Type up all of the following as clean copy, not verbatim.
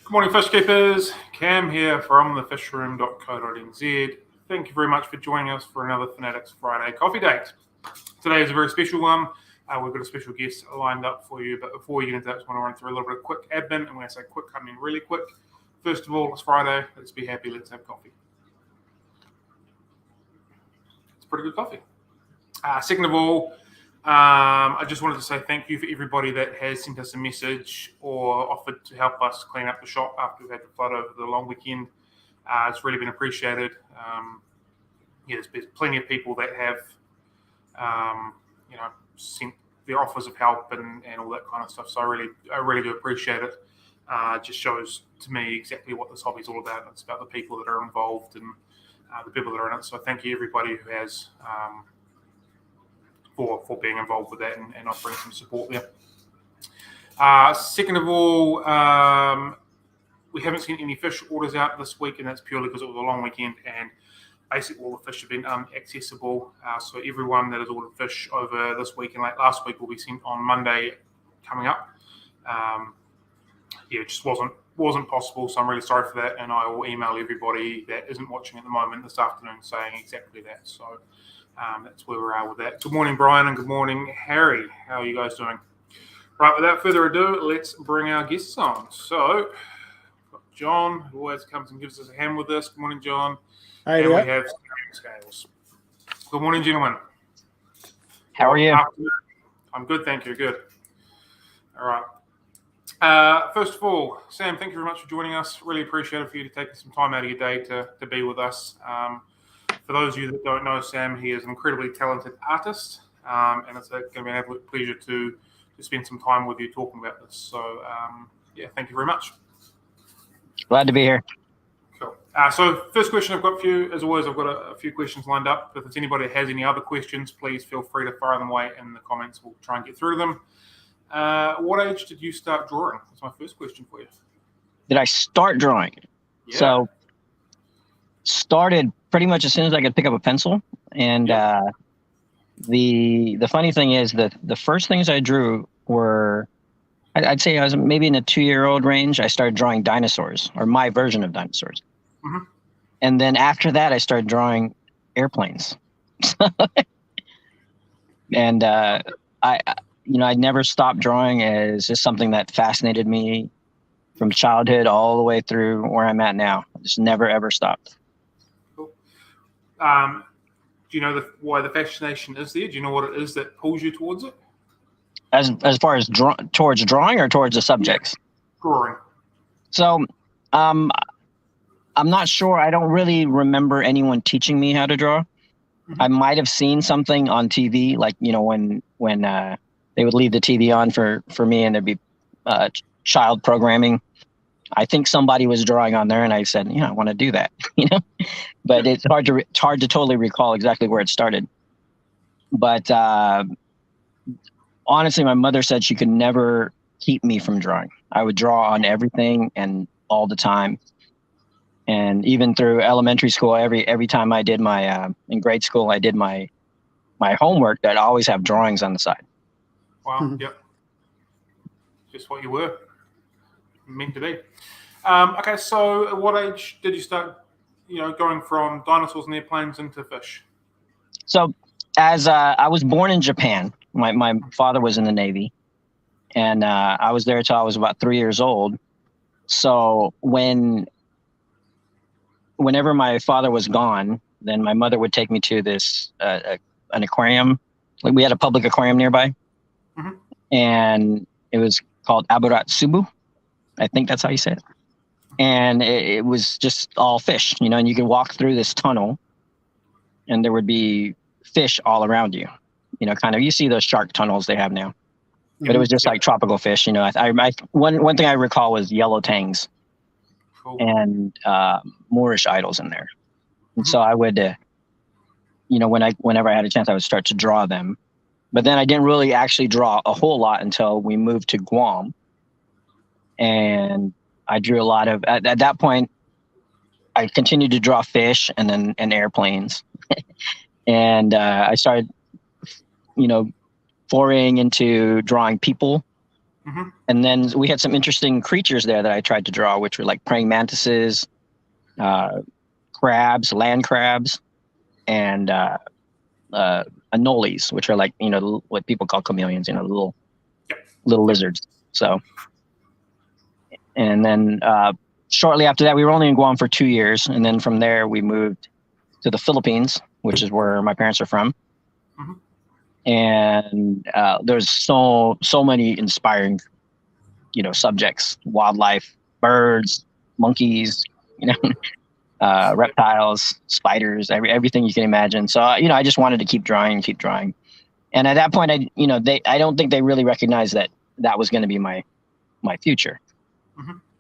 Good morning, fish keepers. Cam here from thefishroom.co.nz. Thank you very much for joining us for another Fanatics Friday coffee date. Today is a very special one. We've got a special guest lined up for you, but before we get into that, I just want to run through a little bit of quick admin. And when I say quick, I mean really quick. First of all, it's Friday. Let's be happy. Let's have coffee. It's pretty good coffee. Second of all, I just wanted to say thank you for everybody that has sent us a message or offered to help us clean up the shop after we've had the flood over the long weekend. It's really been appreciated. There's plenty of people that have, sent their offers of help and all that kind of stuff. So I really do appreciate it. It just shows to me exactly what this hobby is all about. It's about the people that are involved and the people that are in it. So thank you everybody who has for being involved with that and offering some support there. Second of all, we haven't seen any fish orders out this week, and that's purely because it was a long weekend and basically all the fish have been inaccessible. So everyone that has ordered fish over this week and late last week will be sent on Monday coming up. It just wasn't possible, so I'm really sorry for that, and I will email everybody that isn't watching at the moment this afternoon saying exactly that. So that's where we're at with that. Good morning, Brian, and good morning, Harry. How are you guys doing? Right, without further ado, let's bring our guests on. So, we've got John, who always comes and gives us a hand with this. Good morning, John. Hey, and we have Sam Scalz. Good morning, gentlemen. How are you? I'm good, thank you. Good. All right. First of all, Sam, thank you very much for joining us. Really appreciate it for you to take some time out of your day to be with us. For those of you that don't know Sam, he is an incredibly talented artist, and it's going to be an absolute pleasure to spend some time with you talking about this. So, thank you very much. Glad to be here. Cool. So, first question I've got for you, as always, I've got a few questions lined up. If there's anybody that has any other questions, please feel free to fire them away in the comments. We'll try and get through them. What age did you start drawing? That's my first question for you. Did I start drawing? Yeah. So, started pretty much as soon as I could pick up a pencil. And the funny thing is that the first things I drew were, I'd say I was maybe in a 2-year-old range. I started drawing dinosaurs, or my version of dinosaurs. Mm-hmm. And then after that, I started drawing airplanes. And I never stopped drawing. It's just something that fascinated me from childhood all the way through where I'm at now. I just never, ever stopped. Cool. Do you know why the fascination is there? Do you know what it is that pulls you towards it? As far as towards drawing or towards the subjects? Yeah. Drawing. So, I'm not sure. I don't really remember anyone teaching me how to draw. Mm-hmm. I might have seen something on TV, like, when they would leave the TV on for me and there'd be child programming. I think somebody was drawing on there and I said, I want to do that, but it's hard to totally recall exactly where it started. But honestly, my mother said she could never keep me from drawing. I would draw on everything and all the time. And even through elementary school, every time I did my, in grade school, I did my homework, I'd always have drawings on the side. Wow. Mm-hmm. Yep. Just what you were meant to be. Okay, so at what age did you start, going from dinosaurs and airplanes into fish? So as I was born in Japan, my father was in the Navy, and I was there till I was about 3 years old. So whenever my father was gone, then my mother would take me to this an aquarium. Like, we had a public aquarium nearby. Mm-hmm. And it was called Aburatsubu. I think that's how you say it. And it was just all fish, and you could walk through this tunnel and there would be fish all around you, you see those shark tunnels they have now, but it was just like tropical fish. One thing I recall was yellow tangs. Cool. And Moorish idols in there. And so I would, whenever I had a chance, I would start to draw them. But then I didn't really actually draw a whole lot until we moved to Guam. And I drew a lot of, at that point, I continued to draw fish and airplanes. And I started, foraying into drawing people And then we had some interesting creatures there that I tried to draw, which were like praying mantises, crabs, land crabs, and anoles, which are like, what people call chameleons, little lizards. So, and then shortly after that, we were only in Guam for 2 years. And then from there, we moved to the Philippines, which is where my parents are from. And there's so many inspiring, subjects: wildlife, birds, monkeys, reptiles, spiders, everything you can imagine. So, I just wanted to keep drawing. And at that point, I don't think they really recognized that was going to be my future.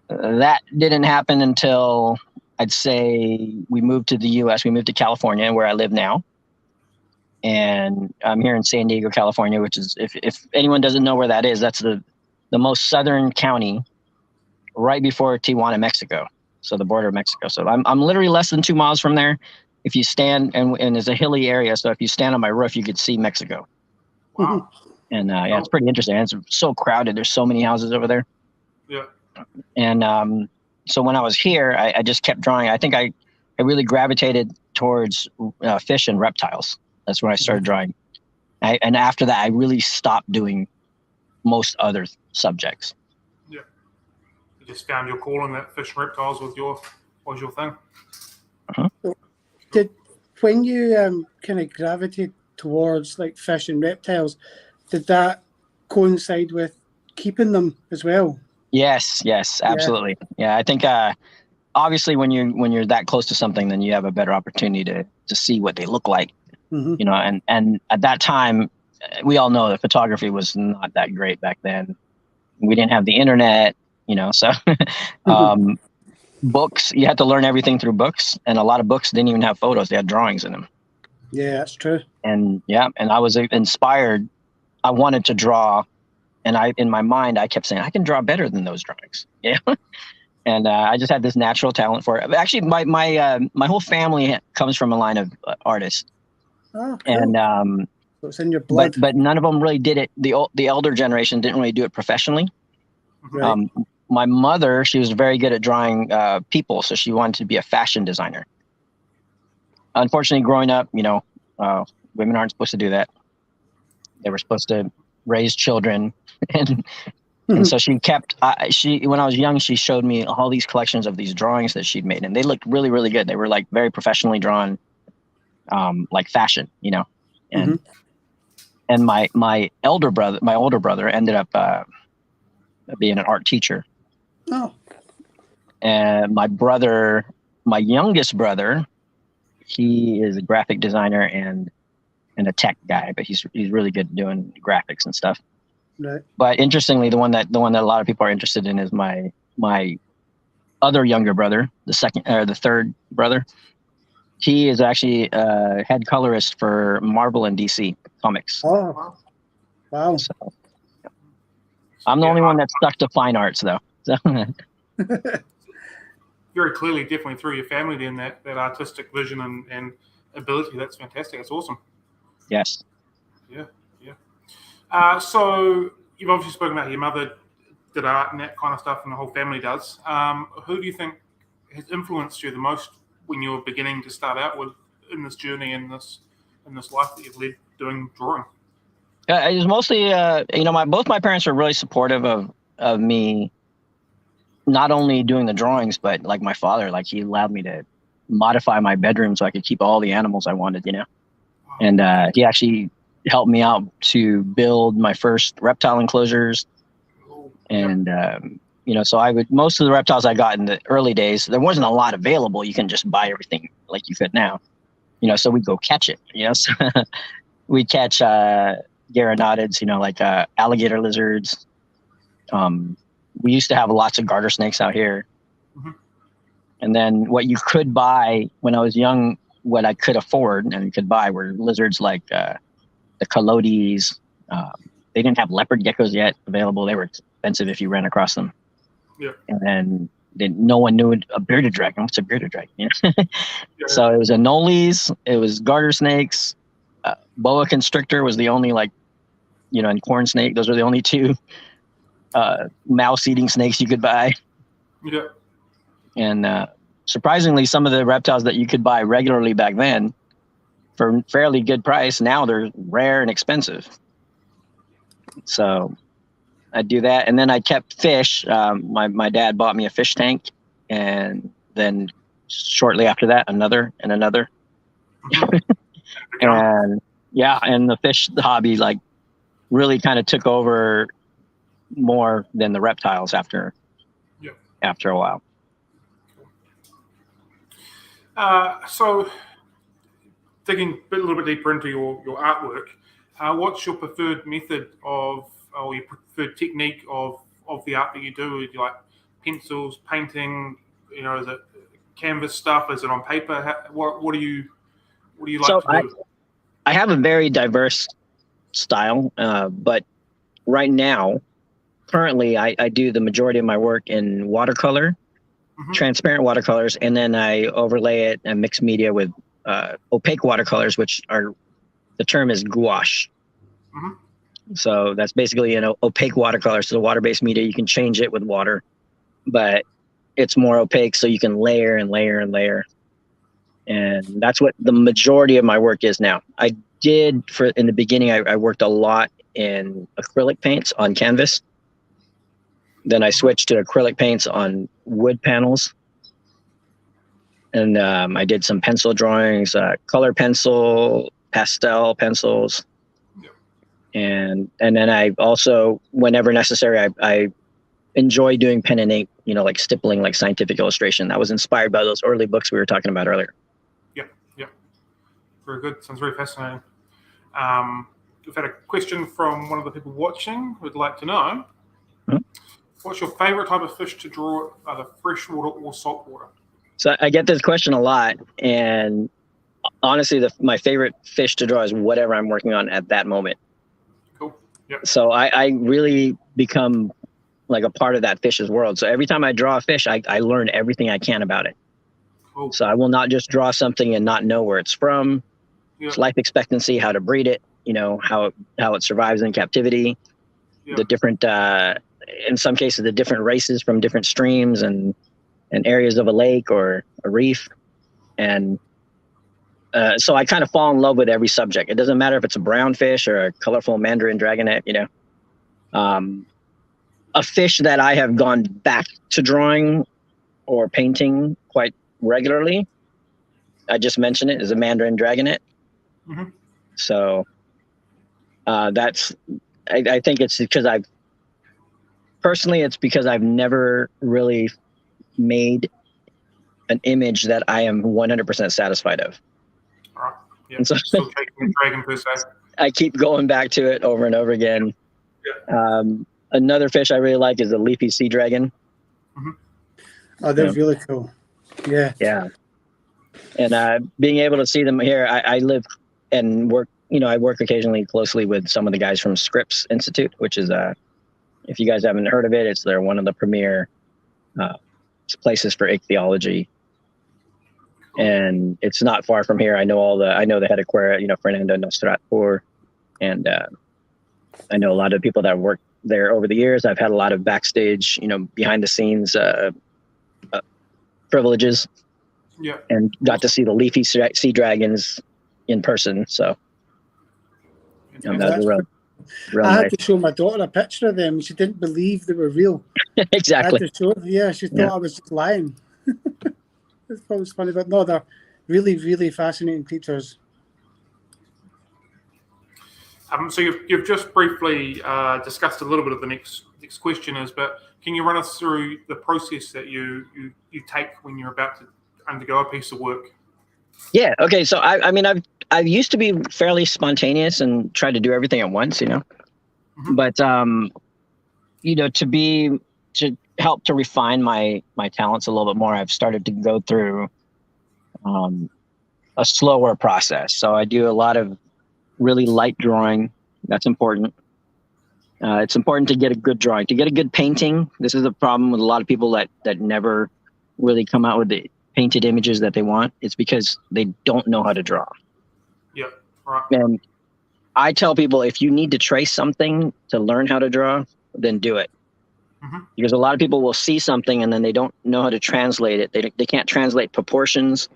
That didn't happen until I'd say we moved to the U.S. We moved to California, where I live now. And I'm here in San Diego, California, which is, if anyone doesn't know where that is, that's the most southern county right before Tijuana, Mexico. So the border of Mexico. So I'm literally less than 2 miles from there. If you stand, and it's a hilly area, so if you stand on my roof, you could see Mexico. Wow. And it's pretty interesting. It's so crowded. There's so many houses over there. Yeah. And so when I was here, I just kept drawing. I think I really gravitated towards fish and reptiles. That's when I started drawing. And after that, I really stopped doing most other subjects. Yeah. You just found your calling, that fish and reptiles was your thing. When you kind of gravitated towards like fish and reptiles, did that coincide with keeping them as well? Yes, absolutely. Yeah, I think obviously when you're that close to something, then you have a better opportunity to see what they look like. And at that time, we all know that photography was not that great back then. We didn't have the internet, so books, you had to learn everything through books, and a lot of books didn't even have photos. They had drawings in them. Yeah, that's true. And I was inspired. I wanted to draw, and in my mind, I kept saying, I can draw better than those drawings. Yeah. And I just had this natural talent for it. Actually, my whole family comes from a line of artists. Oh, cool. And so it's in your blood. But none of them really did it. The elder generation didn't really do it professionally. Right. My mother, she was very good at drawing people, so she wanted to be a fashion designer. Unfortunately, growing up, women aren't supposed to do that. They were supposed to raise children, and so she kept. When I was young, she showed me all these collections of these drawings that she'd made, and they looked really, really good. They were like very professionally drawn, like fashion, and and my older brother ended up being an art teacher. Oh. And my youngest brother, he is a graphic designer and a tech guy, but he's really good at doing graphics and stuff. Right. But interestingly, the one that a lot of people are interested in is my other younger brother, the third brother. He is actually head colorist for Marvel and DC comics. Oh, wow. So, I'm the only one that's stuck to fine arts, though. So. Very clearly, definitely through your family, then that artistic vision and ability. That's fantastic. That's awesome. Yes. Yeah. So you've obviously spoken about your mother did art and that kind of stuff, and the whole family does. Who do you think has influenced you the most when you were beginning to start out with in this journey, in this life that you've led doing drawing? It was mostly, both my parents were really supportive of me, not only doing the drawings, but like my father, like he allowed me to modify my bedroom so I could keep all the animals I wanted, Wow. And he actually helped me out to build my first reptile enclosures. And, so most of the reptiles I got in the early days, there wasn't a lot available. You can just buy everything like you could now, so we'd go catch it, So we'd catch gyaranoids, like alligator lizards. We used to have lots of garter snakes out here. And then what you could buy when I was young, what I could afford and could buy were lizards like the coyotes. They didn't have leopard geckos yet available. They were expensive if you ran across them. Yeah. And then no one knew a bearded dragon. What's a bearded dragon? So it was anoles, it was garter snakes. Boa constrictor was the only and corn snake. Those were the only two. mouse eating snakes you could buy. Yeah. And surprisingly, some of the reptiles that you could buy regularly back then for fairly good price, now they're rare and expensive. So I do that. And then I kept fish. My dad bought me a fish tank, and then shortly after that, another and another. And yeah, and the fish hobby like really kind of took over more than the reptiles after a while. So digging a little bit deeper into your artwork, what's your preferred method or your preferred technique of the art that you do? Do you like pencils, painting? Is it canvas stuff? Is it on paper? What do you like to do? I have a very diverse style, but right now, currently, I do the majority of my work in watercolor, transparent watercolors, and then I overlay it and mix media with opaque watercolors, which the term is gouache. So that's basically an opaque watercolor. So the water-based media, you can change it with water, but it's more opaque, so you can layer and layer and layer. And that's what the majority of my work is now. I did in the beginning, I worked a lot in acrylic paints on canvas. Then I switched to acrylic paints on wood panels. And I did some pencil drawings, color pencil, pastel pencils. And then I also, whenever necessary, I enjoy doing pen and ink, like stippling, like scientific illustration. That was inspired by those early books we were talking about earlier. Yeah. Very good. Sounds very fascinating. We've had a question from one of the people watching who'd like to know, what's your favorite type of fish to draw, either freshwater or saltwater? So I get this question a lot, and honestly, my favorite fish to draw is whatever I'm working on at that moment. Cool. Yep. So I really become like a part of that fish's world. So every time I draw a fish, I learn everything I can about it. Cool. So I will not just draw something and not know where it's from, its life expectancy, how to breed it, how it survives in captivity, the different, in some cases, the different races from different streams and areas of a lake or a reef. And so I kind of fall in love with every subject. It doesn't matter if it's a brown fish or a colorful mandarin dragonet, a fish that I have gone back to drawing or painting quite regularly, I just mentioned it, is a mandarin dragonet. So that's, I think it's because it's because I've never really made an image that I am 100% satisfied of. Yeah. And so still taking dragon per se. I keep going back to it over and over again. Another fish I really like is the leafy sea dragon. Oh, they're really cool. Yeah. And being able to see them here, I live and work, I work occasionally closely with some of the guys from Scripps Institute, which is, if you guys haven't heard of it, they're one of the premier places for ichthyology. And it's not far from here. I know the head aquarium, Fernando Nostratpour, and I know a lot of people that have worked there over the years. I've had a lot of backstage, behind the scenes privileges, and got to see the leafy sea dragons in person. So that was real I had nice. to show my daughter a picture of them. She didn't believe they were real. Exactly. I had to show her, she thought I was just lying. It was funny, but no, they're really, really fascinating creatures. So you've just briefly discussed a little bit of the next question is, but can you run us through the process that you take when you're about to undergo a piece of work? Yeah. Okay. So I used to be fairly spontaneous and try to do everything at once, but to help to refine my talents a little bit more, I've started to go through a slower process. So I do a lot of really light drawing. That's important. It's important to get a good drawing, to get a good painting. This is a problem with a lot of people that never really come out with the painted images that they want. It's because they don't know how to draw. Yeah, right. And I tell people, if you need to trace something to learn how to draw, then do it. Because a lot of people will see something and then they don't know how to translate it. They can't translate proportions.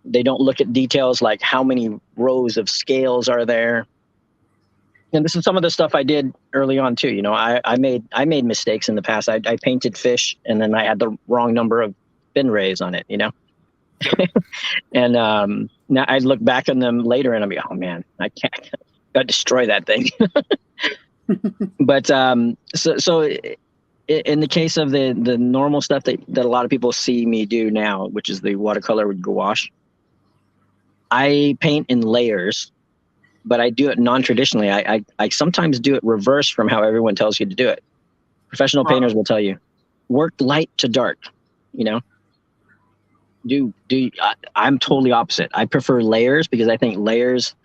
They don't look at details like how many rows of scales are there. And this is some of the stuff I did early on too. You know, I made mistakes in the past. I painted fish and then I had the wrong number of fin rays on it, you know? And now I look back on them later and I'm like, oh man, I gotta destroy that thing. But so in the case of the normal stuff that a lot of people see me do now, which is the watercolor with gouache, I paint in layers, but I do it non-traditionally. I sometimes do it reverse from how everyone tells you to do it. Professional painters will tell you, work light to dark, you know? I'm totally opposite. I prefer layers because I think layers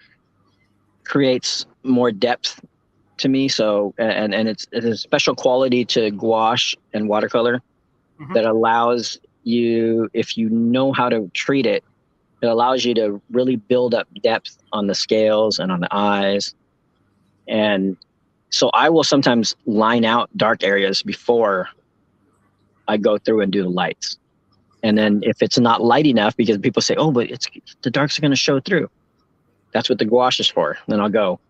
creates more depth to me. So, and it's a special quality to gouache and watercolor that allows you, if you know how to treat it, it allows you to really build up depth on the scales and on the eyes. And so I will sometimes line out dark areas before I go through and do the lights. And then if it's not light enough, because people say, oh, but the darks are going to show through. That's what the gouache is for. Then I'll go,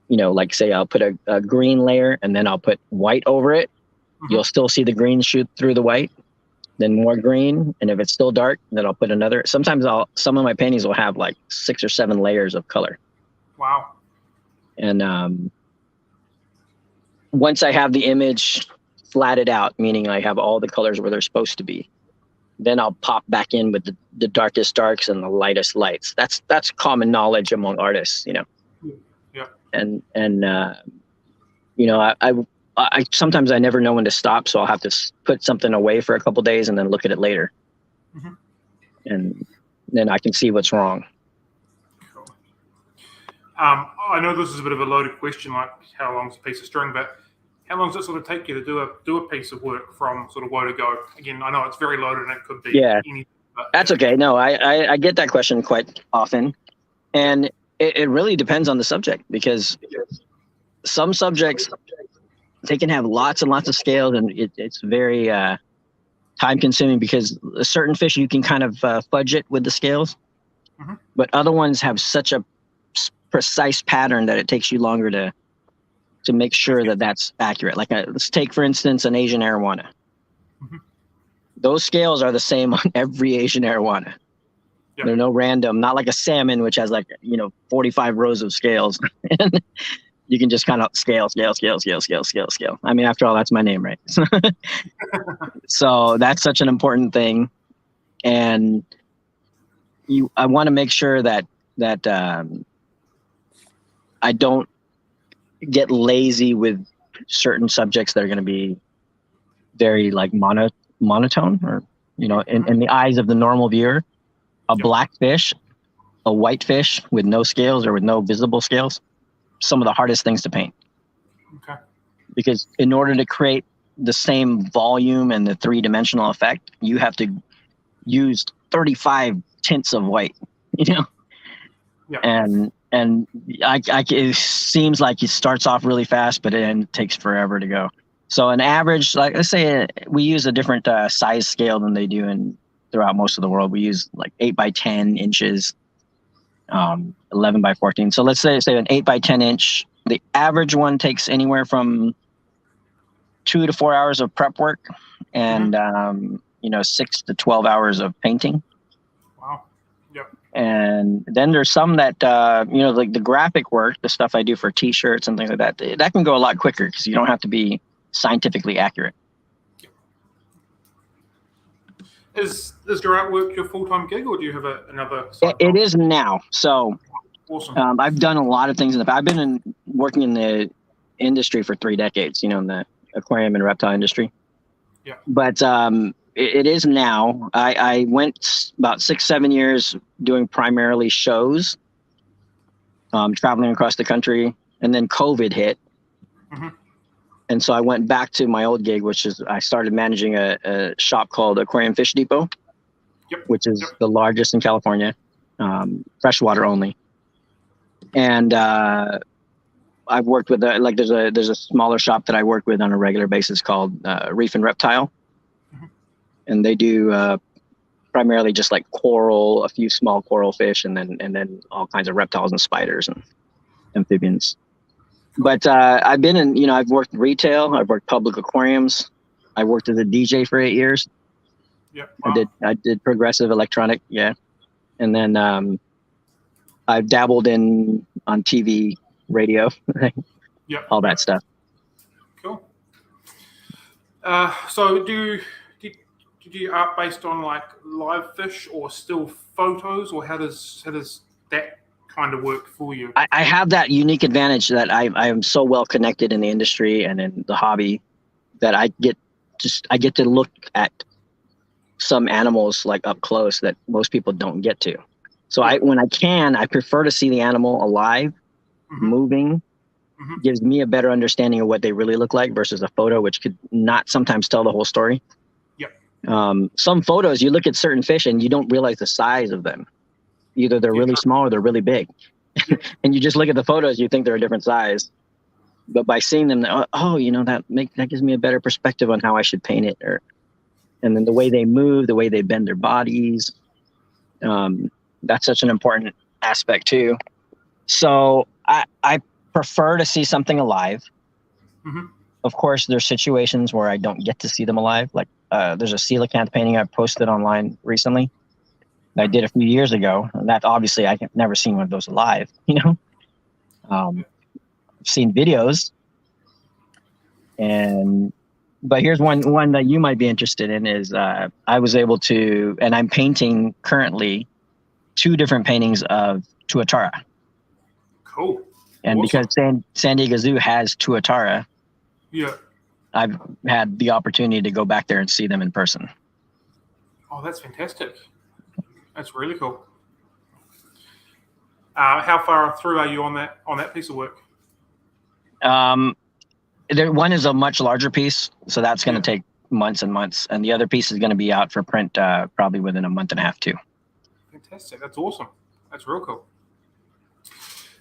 you know, like say I'll put a green layer and then I'll put white over it. You'll still see the green shoot through the white, then more green. And if it's still dark, then I'll put another. Sometimes some of my paintings will have like 6 or 7 layers of color. Wow. And once I have the image flatted out, meaning I have all the colors where they're supposed to be, then I'll pop back in with the darkest darks and the lightest lights. That's common knowledge among artists, you know. Yeah. And you know, I sometimes I never know when to stop, so I'll have to put something away for a couple of days and then look at it later, and then I can see what's wrong. Cool. I know this is a bit of a loaded question, like how long's a piece of string, but how long does it sort of take you to do a piece of work from sort of woe to go? Again, I know it's very loaded and it could be anything. But, that's okay. No, I get that question quite often, and it really depends on the subject, because some subjects, they can have lots and lots of scales, and it's very time consuming, because a certain fish you can kind of fudge it with the scales, but other ones have such a precise pattern that it takes you longer to make sure that that's accurate. Like let's take, for instance, an Asian arowana. Those scales are the same on every Asian arowana. They're no random, not like a salmon, which has like, you know, 45 rows of scales. And you can just kind of scale. I mean, after all, that's my name, right? So that's such an important thing. And I want to make sure that I don't get lazy with certain subjects that are going to be very like monotone, or, you know, in the eyes of the normal viewer. A black fish, a white fish with no scales or with no visible scales, some of the hardest things to paint. Okay. Because in order to create the same volume and the 3-dimensional effect, you have to use 35 tints of white, you know? Yeah. And it seems like it starts off really fast, but it takes forever to go. So an average, like let's say we use a different size scale than they do throughout most of the world. We use like 8 by 10 inches, 11 by 14. So let's say an 8 by 10 inch, the average one takes anywhere from 2 to 4 hours of prep work and, you know, 6 to 12 hours of painting. Wow. Yep. And then there's some that, you know, like the graphic work, the stuff I do for t-shirts and things like that can go a lot quicker because you don't have to be scientifically accurate. Is your artwork your full-time gig, or do you have another? It is now. So awesome. I've done a lot of things in the past. I've been working in the industry for 3 decades, you know, in the aquarium and reptile industry. Yeah. But it is now. I went about 6-7 years doing primarily shows, traveling across the country, and then COVID hit. And so I went back to my old gig, which is I started managing a shop called Aquarium Fish Depot, which is the largest in California, freshwater only. And I've worked with like there's a smaller shop that I work with on a regular basis called Reef and Reptile, and they do primarily just like coral, a few small coral fish, and then all kinds of reptiles and spiders and amphibians. But I've been in, I've worked retail, I've worked public aquariums, I worked as a DJ for 8 years. Yeah, wow. I did progressive electronic, yeah, and then I've dabbled on TV, radio, all that stuff. Cool. So do you art based on like live fish or still photos, or how does that kind of work for you? I have that unique advantage that I am so well connected in the industry and in the hobby that I get to look at some animals like up close that most people don't get to. So when I prefer to see the animal alive, moving. Gives me a better understanding of what they really look like versus a photo, which could not sometimes tell the whole story. Some photos, you look at certain fish and you don't realize the size of them. Either they're really small or they're really big. And you just look at the photos, you think they're a different size. But by seeing them, that gives me a better perspective on how I should paint it. And then the way they move, the way they bend their bodies. That's such an important aspect too. So I prefer to see something alive. Of course, there's situations where I don't get to see them alive. Like there's a coelacanth painting I posted online recently that I did a few years ago. And that obviously I have never seen one of those alive, I've seen videos. But here's one that you might be interested in is I was able to, and I'm painting currently 2 different paintings of tuatara. Cool. And awesome. because San Diego Zoo has tuatara, I've had the opportunity to go back there and see them in person. Oh, that's fantastic. That's really cool. How far through are you on that piece of work? One is a much larger piece, so that's going to take months and months, and the other piece is going to be out for print probably within a month and a half too. Fantastic. That's awesome. That's real cool.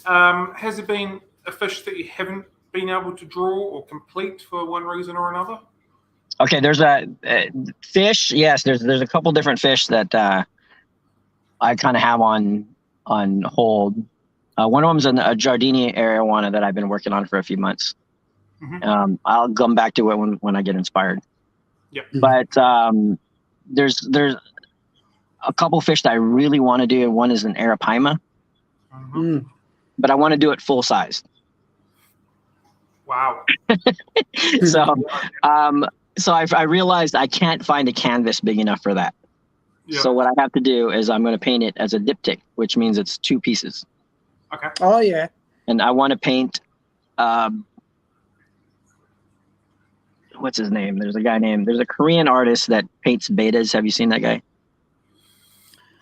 Has there been a fish that you haven't been able to draw or complete for one reason or another? Okay, there's a fish. Yes, there's a couple different fish that I kind of have on hold. One of them's a Giardini arowana that I've been working on for a few months. I'll come back to it when I get inspired. But there's a couple fish that I really want to do, and one is an arapaima. But I want to do it full size. Wow. So I realized I can't find a canvas big enough for that. So what I have to do is I'm going to paint it as a diptych, which means it's 2 pieces. Okay. Oh yeah. And I want to paint. What's his name? There's a Korean artist that paints betas. Have you seen that guy?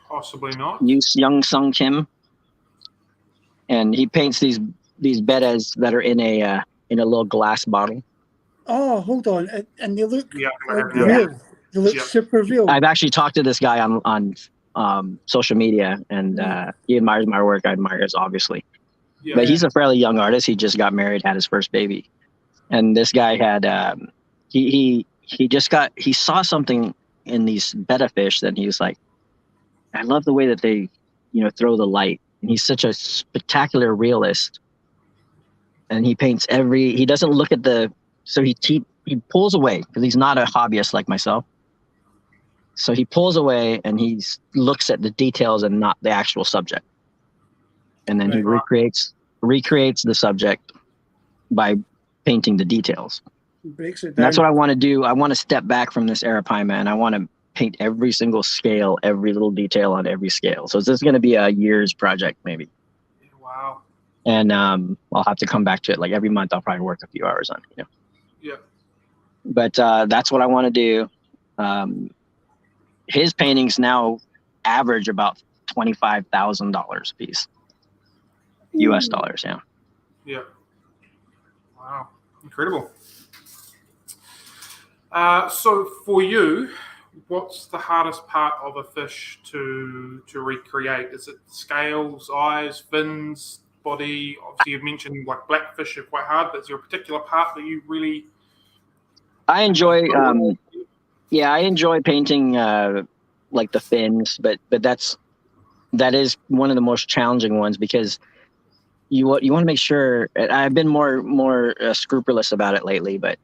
Possibly not. Young Sung Kim. And he paints these betas that are in a little glass bottle. Oh, hold on, and they look like real. real. They look super real. I've actually talked to this guy on social media, and he admires my work. I admire his, obviously. But he's a fairly young artist. He just got married, had his first baby, and this guy had he saw something in these betta fish that he was like, I love the way that they throw the light. And he's such a spectacular realist. And he paints he doesn't look at so he pulls away because he's not a hobbyist like myself. So he pulls away and he looks at the details and not the actual subject. And then he recreates the subject by painting the details. Breaks it down. And that's what I want to do. I want to step back from this arapaima and I want to paint every single scale, every little detail on every scale. So this is going to be a year's project, maybe. Wow. And I'll have to come back to it. Like every month, I'll probably work a few hours on it. But that's what I want to do. His paintings now average about $25,000 a piece, US dollars. Yeah. Wow. Incredible. So for you, what's the hardest part of a fish to recreate? Is it scales, eyes, fins, body? Obviously, you've mentioned like blackfish are quite hard, but is there a particular part that you really? I enjoy. I enjoy painting like the fins, but that is one of the most challenging ones because you want to make sure. I've been more scrupulous about it lately, but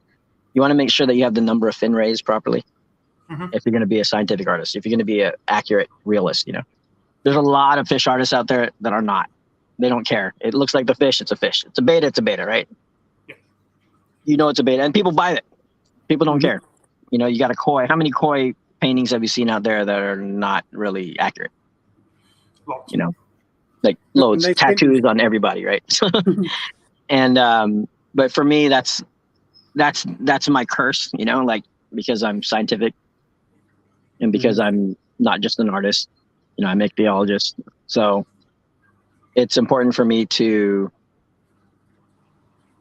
you want to make sure that you have the number of fin rays properly. If you're going to be a scientific artist, if you're going to be an accurate realist, there's a lot of fish artists out there that are not. They don't care. It looks like the fish. It's a fish. It's a beta, right? Yeah. It's a beta, and people buy it. People don't care. You got a koi. How many koi paintings have you seen out there that are not really accurate? Lots. Like loads, tattoos on everybody, right? And but for me, that's my curse, like because I'm scientific and because I'm not just an artist, I'm a theologist. So it's important for me to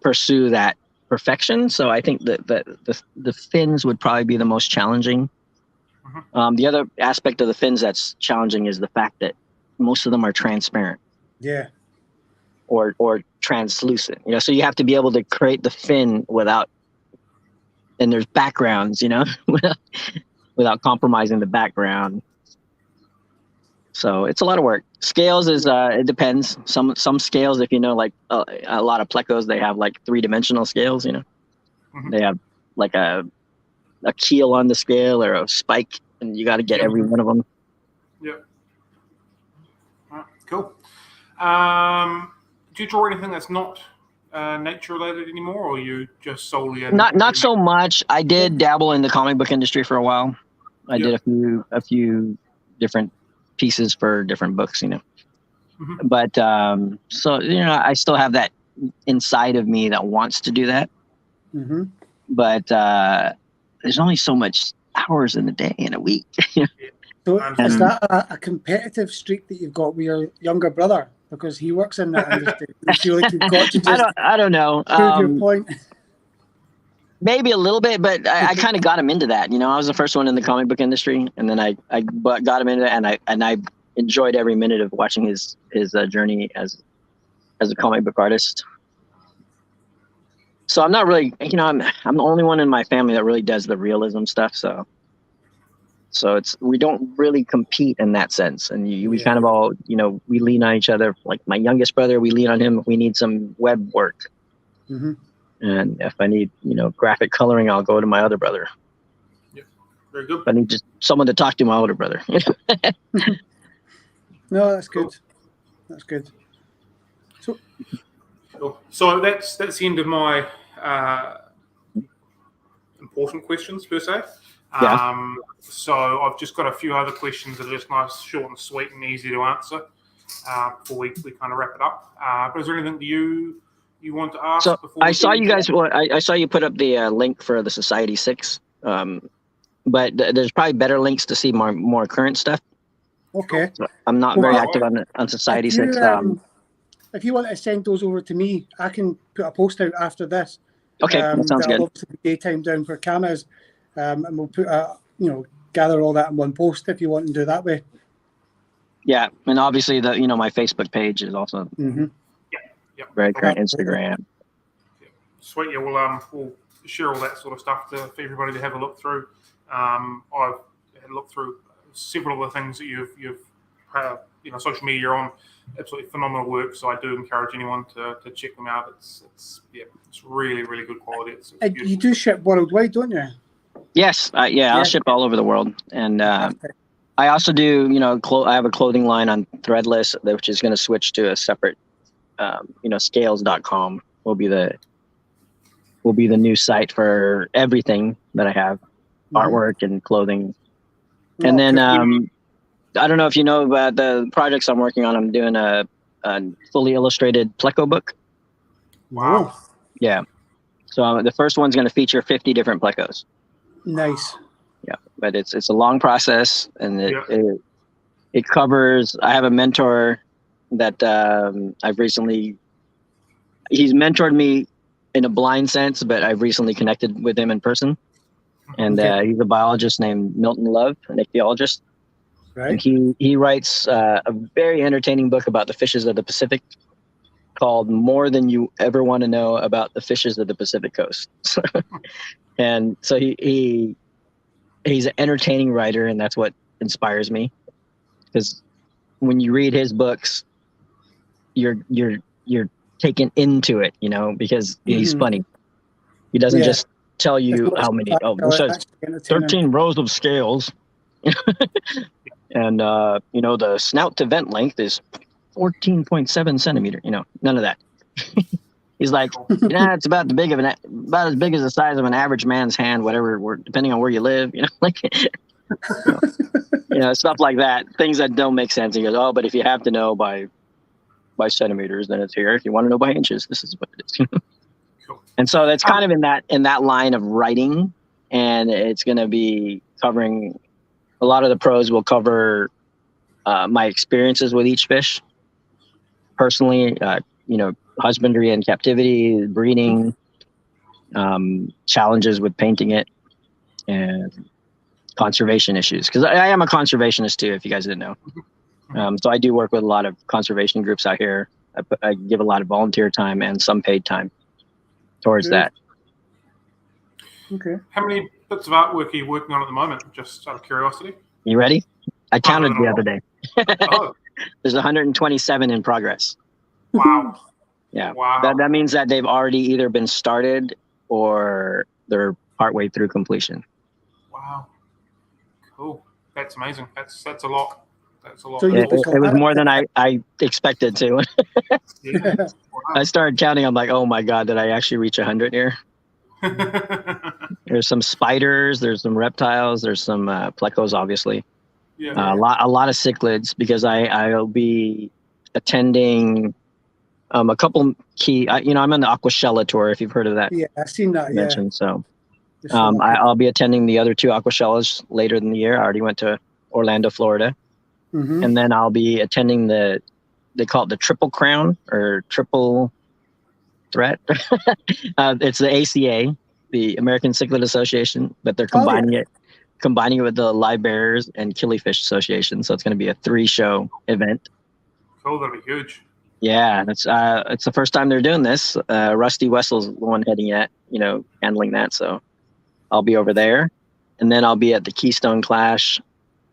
pursue that perfection. So I think that the fins would probably be the most challenging. The other aspect of the fins that's challenging is the fact that most of them are transparent. Yeah. Or translucent. So you have to be able to create the fin without, and there's backgrounds, without compromising the background. So it's a lot of work. Scales is it depends. Some scales, if like a lot of plecos, they have like 3-dimensional scales. They have like a keel on the scale or a spike, and you got to get every one of them. Yeah. All right, cool. Do you draw anything that's not nature related anymore, or you just solely? Not so much. I did dabble in the comic book industry for a while. I did a few different pieces for different books, But so I still have that inside of me that wants to do that. But there's only so much hours in a day in a week. So is that a competitive streak that you've got with your younger brother? Because he works in that industry. You feel like you've got to just I don't know. prove your point. Maybe a little bit, but I kind of got him into that. I was the first one in the comic book industry, and then I got him into it, and I enjoyed every minute of watching his journey as a comic book artist. So I'm not really, I'm the only one in my family that really does the realism stuff. So we don't really compete in that sense, and we kind of all, we lean on each other. Like my youngest brother, we lean on him if we need some web work. And if I need, graphic coloring, I'll go to my other brother. Yeah, very good. If I need just someone to talk to, my older brother. No, that's good. That's good. So that's the end of my important questions per se. So I've just got a few other questions that are just nice, short and sweet and easy to answer before we kind of wrap it up. But is there anything that you want to ask? So before I saw you guys. Well, I saw you put up the link for the Society 6, but there's probably better links to see more current stuff. Okay. So I'm not very active on Society 6. If you want to send those over to me, I can put a post out after this. Okay, that sounds good. Obviously be daytime down for Cam is, and we'll put gather all that in one post if you want to do that way. Yeah, and obviously my Facebook page is also very current. Instagram. Yeah. Sweet. Yeah, we'll share all that sort of stuff for everybody to have a look through. I've had a look through several of the things that you've social media on. Absolutely phenomenal work. So I do encourage anyone to check them out. It's really, really good quality. It's you do ship worldwide, don't you? Yes, I'll ship all over the world, and I also do. I have a clothing line on Threadless, which is going to switch to a separate. Scalz.com will be the new site for everything that I have, artwork and clothing, and then I don't know if you know about the projects I'm working on. I'm doing a fully illustrated pleco book. Wow. Yeah. So the first one's going to feature 50 different plecos. Nice. Yeah, but it's a long process, and it covers. I have a mentor that he's mentored me in a blind sense, but I've recently connected with him in person. And he's a biologist named Milton Love, an ichthyologist. Right. And he writes a very entertaining book about the fishes of the Pacific. called More Than You Ever Want to Know About the Fishes of the Pacific Coast. And so he's an entertaining writer, and that's what inspires me. Because when you read his books, you're taken into it, because he's funny. He doesn't just tell you how many. This has 13 rows of scales, and the snout to vent length is 14.7 centimeter. None of that. He's like, it's about as big as the size of an average man's hand, whatever, depending on where you live. Stuff like that. Things that don't make sense. He goes, but if you have to know by centimeters, then it's here. If you want to know by inches, this is what it is. Cool. And so that's kind of in that line of writing, and it's going to be covering a lot of the prose will cover my experiences with each fish personally, husbandry and captivity, breeding, challenges with painting it, and conservation issues. Because I am a conservationist too, if you guys didn't know. So I do work with a lot of conservation groups out here. I give a lot of volunteer time and some paid time towards that. Okay. How many bits of artwork are you working on at the moment? Just out of curiosity. You ready? I counted the other day. Oh. There's 127 in progress. Wow. Yeah. Wow. That means that they've already either been started or they're partway through completion. Wow. Cool. That's amazing. That's a lot. That's a lot. So It was more than I expected to. Yeah. Wow. I started counting. I'm like, oh my God, did I actually reach 100 here? There's some spiders. There's some reptiles. There's some plecos, obviously. Yeah. A lot of cichlids, because I'll be attending a couple key. I'm on the Aquashella tour, if you've heard of that. Yeah, I've seen that. Mentioned. So I'll be attending the other 2 Aquashellas later in the year. I already went to Orlando, Florida. Mm-hmm. And then I'll be attending they call it the Triple Crown or Triple Threat. It's the ACA, the American Cichlid Association, but they're combining it with the Live Bearers and Killifish Association. So it's going to be a 3-show event. Cool, that'll be huge. Yeah, it's the first time they're doing this. Rusty Wessel's the one heading it, handling that. So I'll be over there, and then I'll be at the Keystone Clash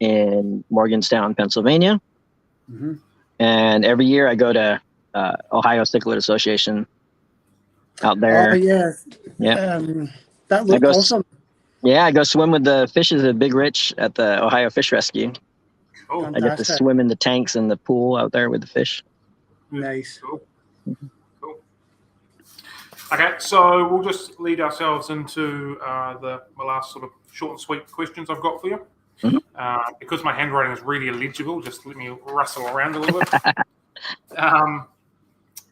in Morgantown, Pennsylvania. Mm-hmm. And every year I go to Ohio Cichlid Association out there. Oh yeah. Yeah. That looked awesome. Yeah, I go swim with the fishes at Big Rich at the Ohio Fish Rescue. Cool. I get to swim in the tanks in the pool out there with the fish. Nice. Cool. Okay, so we'll just lead ourselves into my last sort of short and sweet questions I've got for you. Mm-hmm. Because my handwriting is really illegible, just let me rustle around a little bit.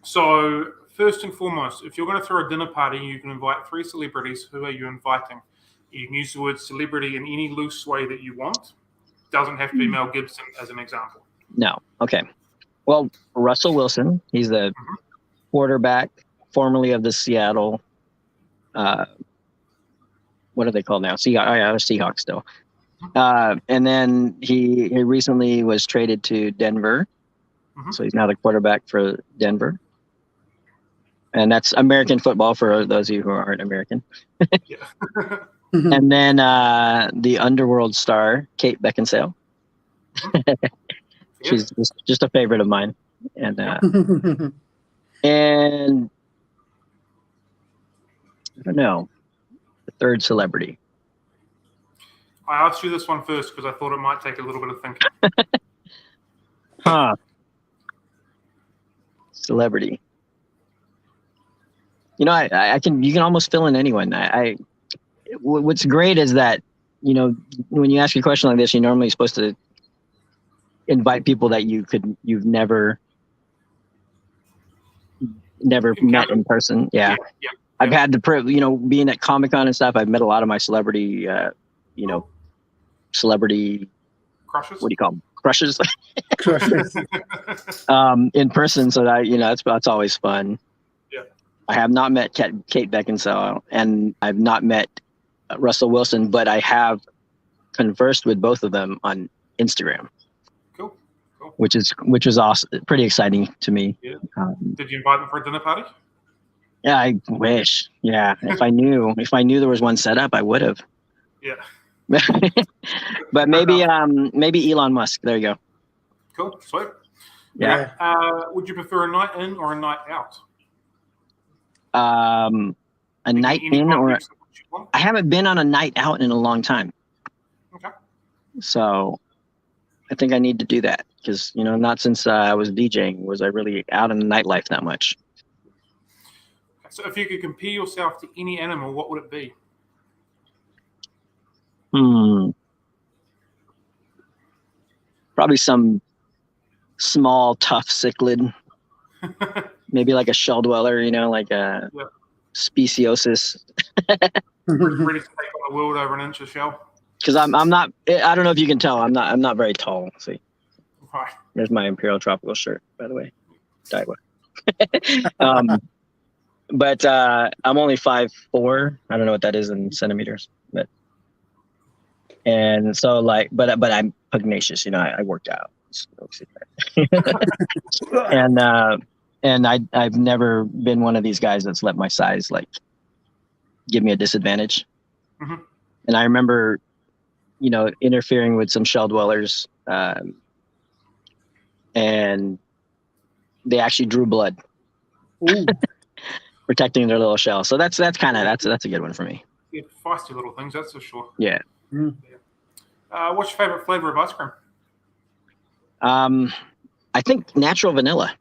So first and foremost, if you're going to throw a dinner party, you can invite 3 celebrities. Who are you inviting? You can use the word celebrity in any loose way that you want. Doesn't have to be Mel Gibson as an example. No. Okay. Well, Russell Wilson, he's the quarterback formerly of the Seattle, what are they called now? Seahawks still. And then he recently was traded to Denver. So he's now the quarterback for Denver. And that's American football for those of you who aren't American. Yeah. And then the underworld star, Kate Beckinsale. She's just a favorite of mine. And and I don't know, the third celebrity. I asked you this one first because I thought it might take a little bit of thinking. Celebrity. You know, you can almost fill in anyone. What's great is that, when you ask a question like this, you're normally supposed to invite people that you've never met in person. Yeah. I've had the privilege, being at Comic-Con and stuff. I've met a lot of my celebrity, celebrity crushes. What do you call them? Crushes. Crushes. In person, so that that's always fun. Yeah. I have not met Kate Beckinsale, and I've not met Russell Wilson, but I have conversed with both of them on Instagram. Cool. Cool. which was awesome, pretty exciting to me. Yeah. Did you invite them for a dinner party? Yeah, I wish. Yeah, if I knew there was one set up, I would have. Yeah. But maybe Elon Musk. There you go. Cool. Sweet. Yeah. Okay. Would you prefer a night in or a night out? A night in or I haven't been on a night out in a long time. Okay. So I think I need to do that because, not since I was DJing was I really out in the nightlife that much. So if you could compare yourself to any animal, what would it be? Probably some small, tough cichlid. Maybe like a shell dweller, like a speciosus. Ready to take on the world over an inch of shell? Because I'm not. I don't know if you can tell. I'm not very tall. See, Right. There's my Imperial Tropical shirt, by the way. Daiwa. But I'm only 5'4". I don't know what that is in centimeters, and so but I'm pugnacious. I worked out. And I've never been one of these guys that's let my size give me a disadvantage. Mm-hmm. And I remember, interfering with some shell dwellers, and they actually drew blood, protecting their little shell. So that's a good one for me. Yeah, feisty little things, that's for sure. Yeah. Mm. What's your favorite flavor of ice cream? I think natural vanilla.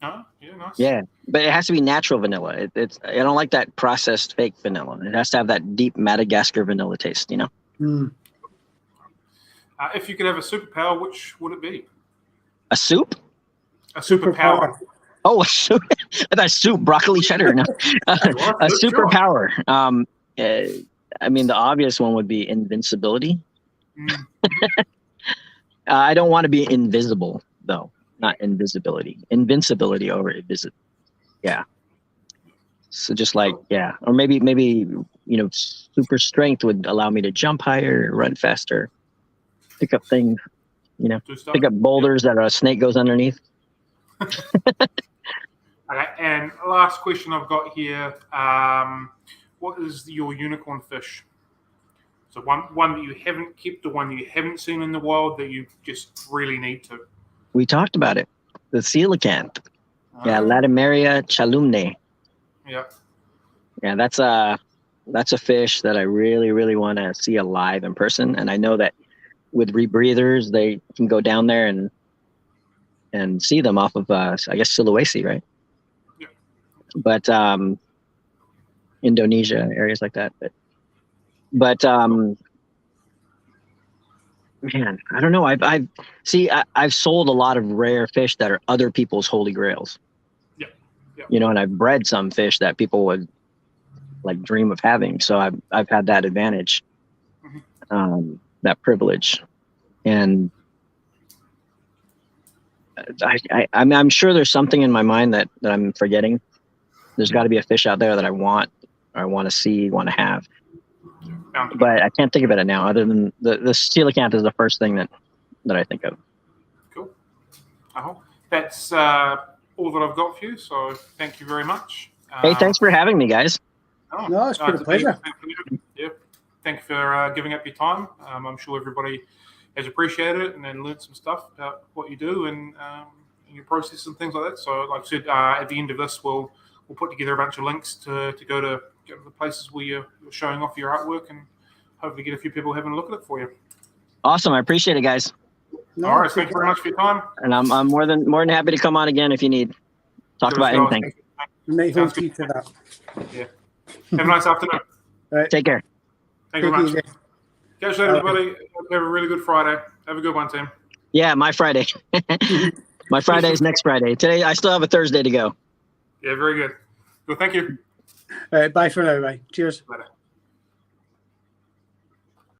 Oh, yeah, nice. Yeah, but it has to be natural vanilla. I don't like that processed fake vanilla. It has to have that deep Madagascar vanilla taste, Mm. If you could have a superpower, which would it be? A soup? A superpower. Oh, a soup. I thought soup, broccoli cheddar. No. A superpower. I mean, the obvious one would be invincibility. Mm. I don't want to be invisible, though. Not invisibility. Invincibility over invisibility. Yeah. So just or maybe super strength would allow me to jump higher, run faster, pick up things, pick up boulders that a snake goes underneath. Okay, and last question I've got here: what is your unicorn fish? So one that you haven't kept, or one you haven't seen in the wild that you just really need to. We talked about it. The coelacanth. Yeah, Latimeria chalumnae. Yeah. Yeah, that's a fish that I really, really want to see alive in person. And I know that with rebreathers, they can go down there and see them off of, I guess, Sulawesi, right? Yeah. But Indonesia, areas like that. But man, I don't know. I've sold a lot of rare fish that are other people's holy grails. Yeah. Yeah. And I've bred some fish that people would dream of having. So I've had that advantage, that privilege, and I'm sure there's something in my mind that I'm forgetting. There's got to be a fish out there that I want to see, want to have. But I can't think of it now, other than the coelacanth is the first thing that I think of. Cool. That's all that I've got for you. So thank you very much. Hey, thanks for having me, guys. No, it's been a pleasure. Yeah. Thank you for giving up your time. I'm sure everybody has appreciated it and then learned some stuff about what you do and your process and things like that. So, like I said, at the end of this, we'll put together a bunch of links to go to the places where you're showing off your artwork and hopefully get a few people having a look at it for you. Awesome. I appreciate it, guys. No, all right. Thank you very much for your time. And I'm more than happy to come on again if you need. Talk about anything. May hold to that. Yeah. Have a nice afternoon. Right. Take care. Thank you very much. Catch you later, everybody. Have a really good Friday. Have a good one, Tim. Yeah, my Friday. My Friday is next Friday. Today, I still have a Thursday to go. Yeah, very good. Well, thank you. All right, bye for now, bye. Cheers. Later.